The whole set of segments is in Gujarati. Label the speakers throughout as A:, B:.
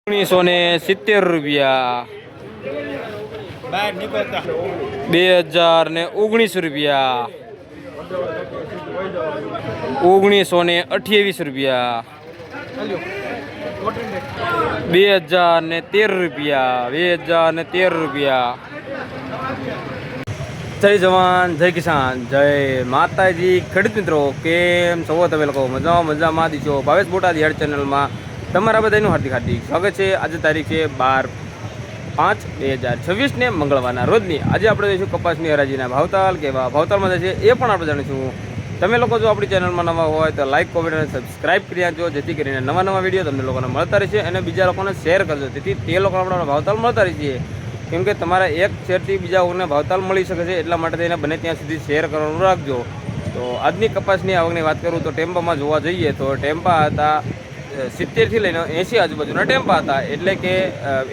A: 1970 રૂપિયા, 2019 રૂપિયા, 1928 રૂપિયા, 2013 રૂપિયા, 2013 રૂપિયા। જય જવાન, જય કિસાન, જય માતાજી। ખેડૂત મિત્રો, કેમ છો તમે લોકો? મજામાં દીશો? ભાવેશ બોટાદ હેડ ચેનલમાં તમારા બધાનું હાર્દિક સ્વાગત છે। આજે તારીખ છે 12/5/2026 ને મંગળવારના રોજની આજે આપણે જોઈશું કપાસની હરાજીના ભાવતાલ કેવા ભાવતાલમાં છે એ પણ આપણે જાણીશું। તમે લોકો જો આપણી ચેનલમાં નવા હોય તો લાઇક, કોમેન્ટ અને સબસ્ક્રાઇબ કરી આપજો, જેથી કરીને નવા વિડીયો તમને લોકોને મળતા રહેશે અને બીજા લોકોને શેર કરજો, જેથી તે લોકોને આપણા ભાવતાલ મળતા રહેશે। કેમ કે તમારા એક શેરથી બીજા લોકોને ભાવતાલ મળી શકે છે, એટલા માટે થઈને બને ત્યાં સુધી શેર કરવાનું રાખજો। તો આજની કપાસની આવકની વાત કરું તો ટેમ્પામાં જોવા જઈએ તો ટેમ્પા હતા 70 થી લઈને 80 આજુબાજુના ટેમ્પા હતા, એટલે કે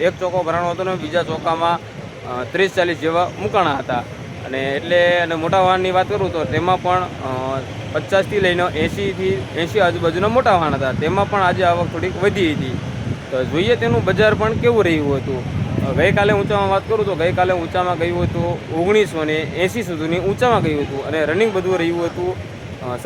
A: એક ચોકો ભરાણો હતો ને બીજા ચોકામાં 30-40 જેવા મુકાણા હતા। અને મોટા વાહનની વાત કરું તો તેમાં પણ 50 થી લઈને 80 આજુબાજુના મોટા વાહન હતા, તેમાં પણ આજે આવક થોડીક વધી હતી। તો જોઈએ તેનું બજાર પણ કેવું રહ્યું હતું। ગઈકાલે ઊંચામાં વાત કરું તો ગઈકાલે ઊંચામાં ગયું હતું 1980 સુધીની ઊંચામાં ગયું હતું અને રનિંગ બધું રહ્યું હતું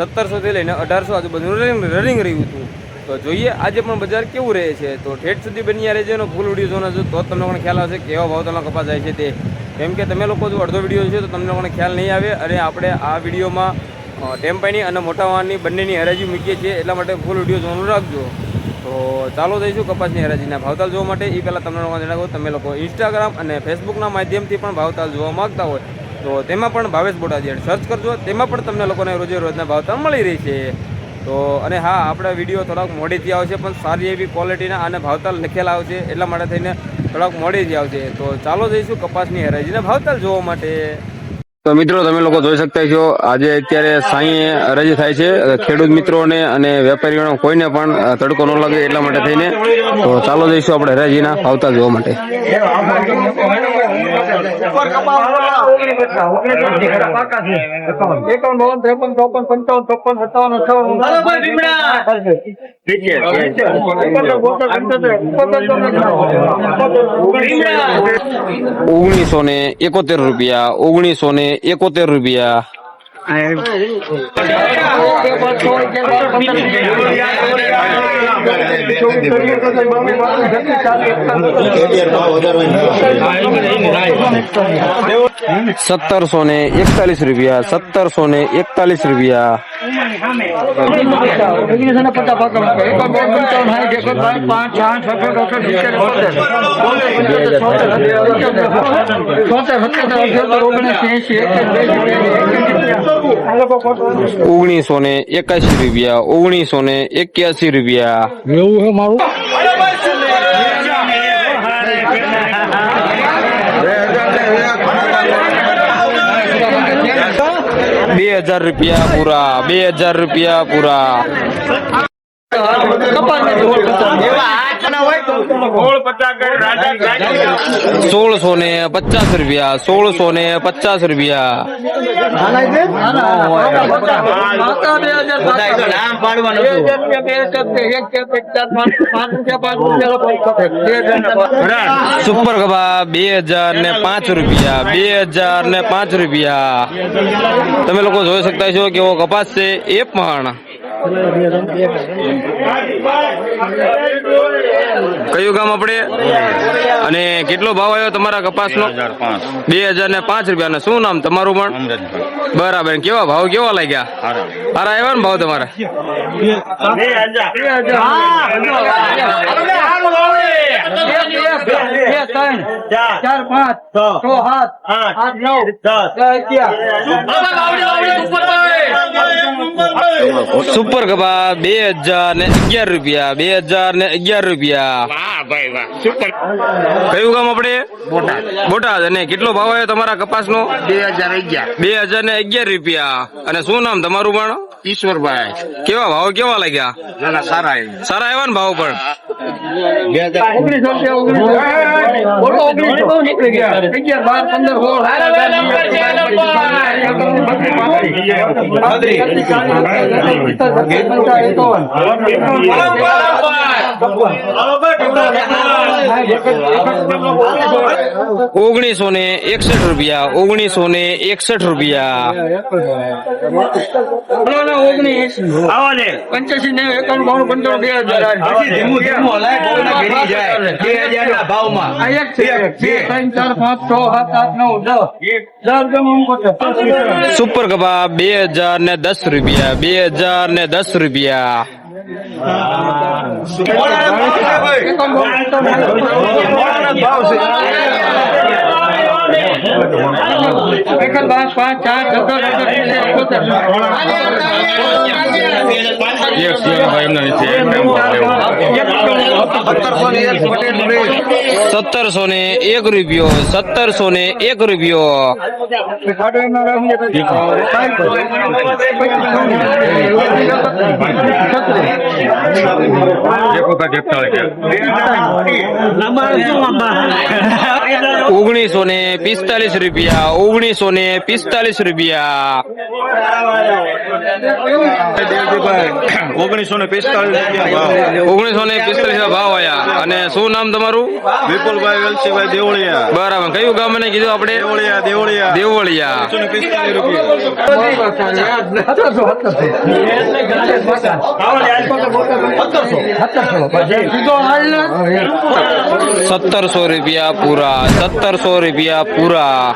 A: 1700 થી લઈને 1800 આજુબાજુનું રનિંગ રહ્યું હતું। તો જોઈએ આજે પણ બજાર કેવું રહે છે, તો ઠેઠ સુધી બન્યા રહેજો અને ફૂલ વિડીયો જોવાનો છો તો તમને પણ ખ્યાલ આવશે કેવા ભાવતાલમાં કપાસ જાય છે તે। કેમ કે તમે લોકો જો અડધો વિડીયો છે તો તમને લોકોને ખ્યાલ નહીં આવે, અને આપણે આ વિડીયોમાં ટેમ્પાની અને મોટા વાહનની બંનેની હરાજી મૂકીએ છીએ, એટલા માટે ફૂલ વિડીયો જોવાનું રાખજો। તો ચાલો જઈશું કપાસની હરાજીના ભાવતાલ જોવા માટે। એ પહેલાં તમને લોકોને જણાવું, તમે લોકો ઇન્સ્ટાગ્રામ અને ફેસબુકના માધ્યમથી પણ ભાવતાલ જોવા માગતા હોય તો તેમાં પણ ભાવેશ બોટાદ સર્ચ કરજો, તેમાં પણ તમને લોકોને રોજે રોજના ભાવતાલ મળી રહી છે। તો અને હા, આપણા વિડીયો થોડાક મોડેથી આવશે, પણ સારી એવી ક્વોલિટીના અને ભાવતાલ લખેલા આવશે, એટલા માટે થઈને થોડાક મોડેથી આવશે। તો ચાલો જઈશું કપાસની હરાજીના ભાવતાલ જોવા માટે। તો મિત્રો, તમે લોકો જોઈ શકતા છો આજે અત્યારે સાંઈ હરાજી થાય છે ખેડૂત મિત્રોને અને વેપારીઓને, કોઈને પણ તડકો ન લાગે એટલા માટે થઈને। તો ચાલો જઈશું આપણે હરાજીના ભાવતાલ જોવા માટે। 1971 રૂપિયા, 1971 રૂપિયા, 1741 રૂપિયા, 1741 રૂપિયા, 1981 રૂપિયા, 1981 રૂપિયા, 2000 રૂપિયા પૂરા, 2000 રૂપિયા પૂરા, 1650 રૂપિયા, 1650 રૂપિયા, 2005 સુપર કપા 2005 રૂપિયા, 2005 રૂપિયા। તમે લોકો જોઈ શકતા છો કેવો કપાસ છે એ પણ। કયું ગામ આપણે અને કેટલો ભાવ આવ્યો તમારા કપાસનો? 2005 રૂપિયા। અને શું નામ તમારું પણ? બરાબર। કેવા ભાવ કેવા લાગ્યા? સારા આવ્યા ને ભાવ તમારા? સુપર કપા 2011 રૂપિયા, 2011 રૂપિયા। કયું ગામ આપણે? બોટાદ। અને કેટલો ભાવ આવ્યો તમારા કપાસનો? 2011 રૂપિયા। અને શું નામ તમારું પણ? ઈશ્વરભાઈ। કેવા ભાવ કેવા લાગ્યા? સારા આવ્યા ને ભાવ પણ? 19 11 રૂપિયા, ₹1961 ₹1961
B: 85 ને 91
A: સુપર કપા ₹2010 ₹2010 ₹1945 ભાવ આયા. અને શું નામ તમારું?
C: વિપુલભાઈ વેલસીભાઈ દેવળિયા.
A: બરાબર. કયું ગામ મને કીધું આપણે? દેવળિયા. ₹1700 પૂરા. ₹1700 પૂરા.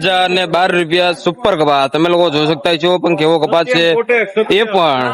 A: ₹2012 સુપર કપાસ. તમે લોકો જોઈ શકતા છો પણ કેવો કપાસ છે એ પણ.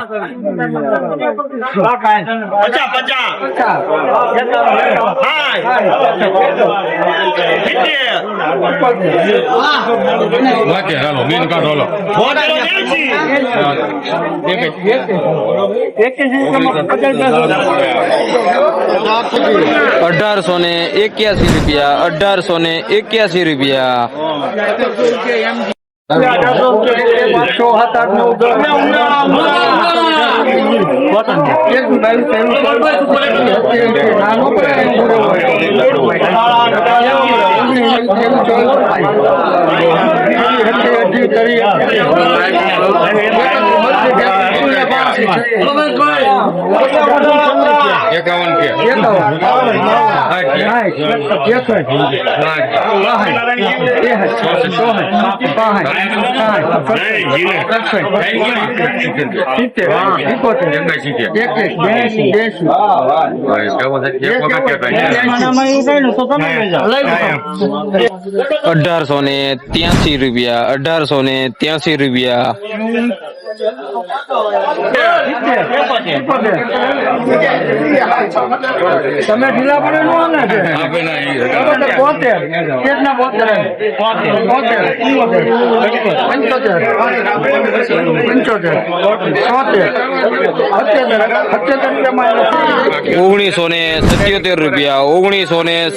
B: તમે ઢીલા પડે નો ને છે 75 કેટલા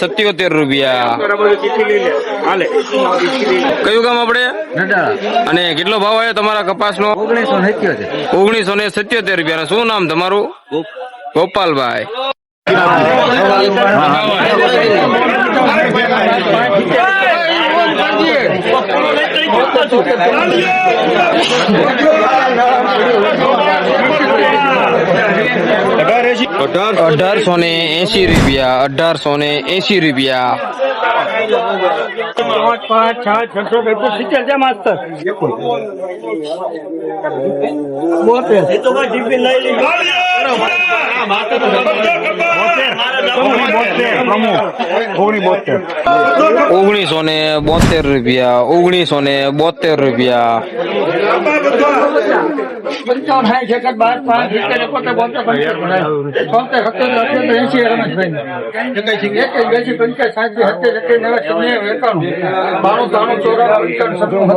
A: ₹1977 કયું ગામ આપણે? અને કેટલો ભાવ આવ્યો તમારા કપાસનો? 1977 શું નામ તમારું? ગોપાલભાઈ. ₹1972
B: 55 60 62 5 71 72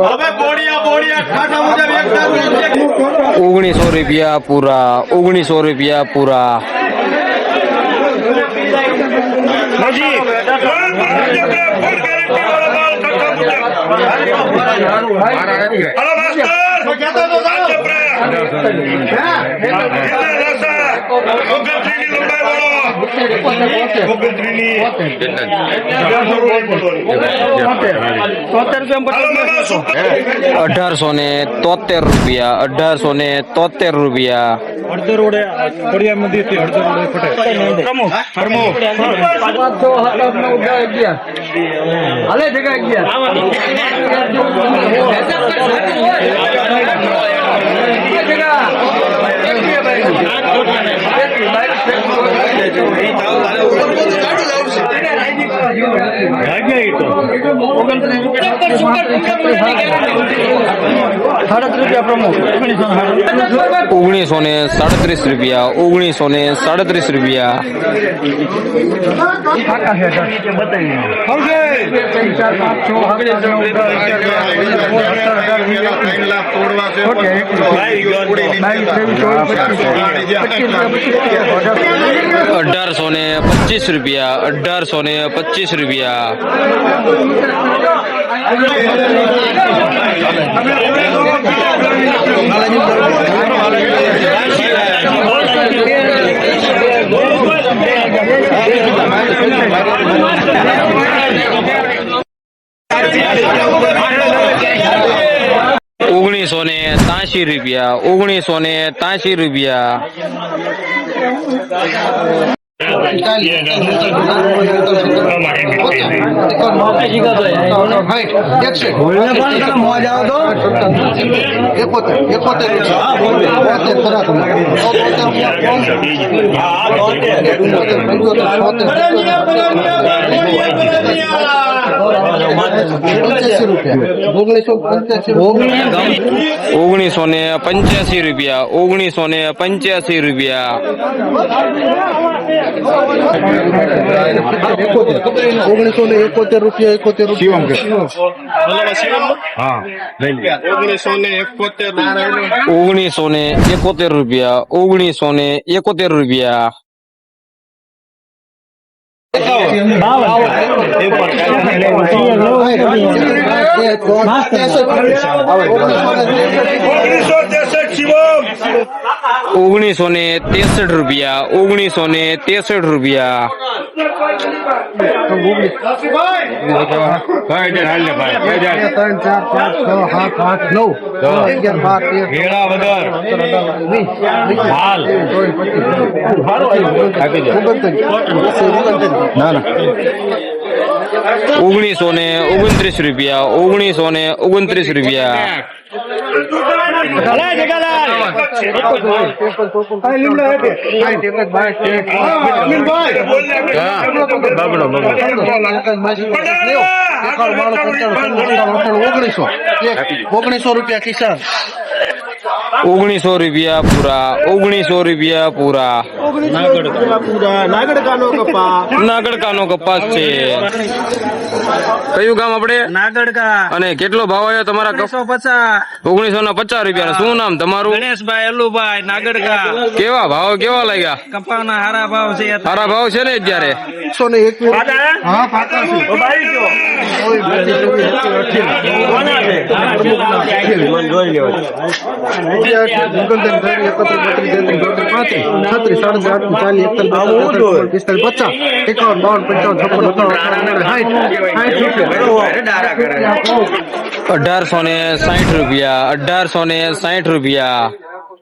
A: ₹1900 પૂરા, ₹1900 પૂરા. ₹1873,
B: હાલે જગ્યા
A: ₹1937 રૂપિયા. ₹1825. ₹1983. ₹1971. ₹1900 કિસાન. ₹1900 પૂરા, ₹1900 પૂરા. નાગડકાનો કપાસ છે. કયું ગામ આપણે? નાગડકા. અને કેટલો ભાવ આવ્યો તમારા? 1950. ₹1950. શું નામ તમારું?
D: ગણેશભાઈ અલ્લુભાઈ નાગડકા.
A: કેવા ભાવ કેવા લાગ્યા?
D: કપાના હારા ભાવ છે.
A: સારા ભાવ છે ને અત્યારે? ₹1860.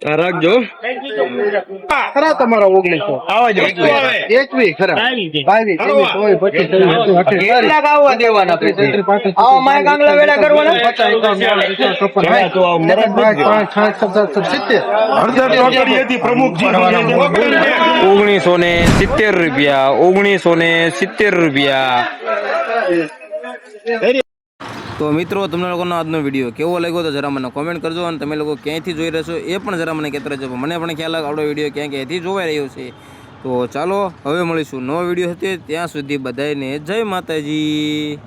A: રાખજો
B: ખરા તમારા 1900 એકવી ખરા
A: 1970 રૂપિયા. તો મિત્રો તમને લોકોનો આજનો વિડીયો કેવો લાગ્યો તો જરા મને કોમેન્ટ કરજો અને તમે લોકો ક્યાંયથી જોઈ રહેશો એ પણ જરા મને કહેતા રહેજો. મને પણ ખ્યાલ આવે આપણો વિડીયો ક્યાંથી જોવાઈ રહ્યો છે. તો ચાલો હવે મળીશું નવો વિડીયો હતી ત્યાં સુધી બધાને જય માતાજી.